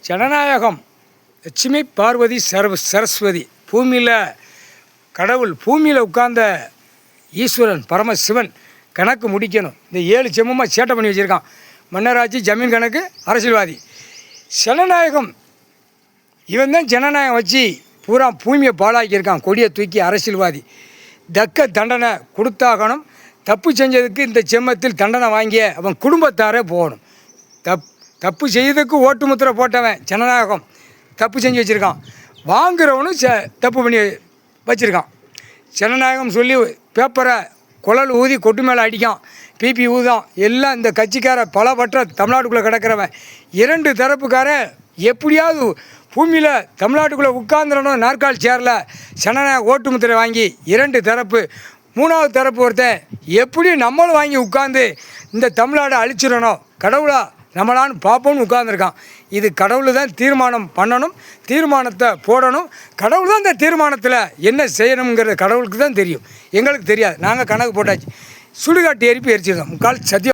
ஜனநாயகம் லட்சுமி பார்வதி சரஸ்வதி பூமியில் கடவுள் பூமியில் உட்கார்ந்த ஈஸ்வரன் பரமசிவன் கணக்கு முடிக்கணும். இந்த 7 செம்மமாக சேட்டை பண்ணி வச்சுருக்கான். மன்னராட்சி, ஜமீன் கணக்கு, அரசியல்வாதி. ஜனநாயகம் இவன் தான் ஜனநாயகம் வச்சு பூரா பூமியை பாழாக்கியிருக்கான். கொடியை தூக்கி அரசியல்வாதி தக்க தண்டனை கொடுத்தாகணும். தப்பு செஞ்சதுக்கு இந்த செம்மத்தில் தண்டனை வாங்கிய அவன் குடும்பத்தாரே போகணும். தப்பு செய்ததுக்கு ஓட்டு முத்திரை போட்டவன் ஜனநாயகம் தப்பு செஞ்சு வச்சுருக்கான். வாங்குறவனும் தப்பு பண்ணி வச்சுருக்கான். ஜனநாயகம் சொல்லி பேப்பரை குழல் ஊதி கொட்டு மேலே அடிக்கான், பிபி ஊதான். எல்லாம் இந்த கட்சிக்கார பலவற்ற தமிழ்நாட்டுக்குள்ளே கிடக்கிறவன் 2 தரப்புக்கார எப்படியாவது பூமியில் தமிழ்நாட்டுக்குள்ளே உட்கார்ந்துடணும். நாற்காலி சேரில் ஜனநாயக ஓட்டு முத்திரை வாங்கி 2 தரப்பு, 3வது தரப்பு ஒருத்தன் எப்படி நம்மளும் வாங்கி உட்காந்து இந்த தமிழ்நாடை அழிச்சிடணும், கடவுளா நம்மளான்னு பார்ப்போம்னு உட்கார்ந்துருக்கான். இது கடவுள் தான் தீர்மானம் பண்ணணும், தீர்மானத்தை போடணும். கடவுள் தான் இந்த தீர்மானத்தில் என்ன செய்யணுங்கிறது கடவுளுக்கு தான் தெரியும், எங்களுக்கு தெரியாது. நாங்கள் கணக்கு போட்டாச்சு. சுடுகாட்டு எரிப்பு எரிச்சிருந்தோம். 3/4 சத்தியம்.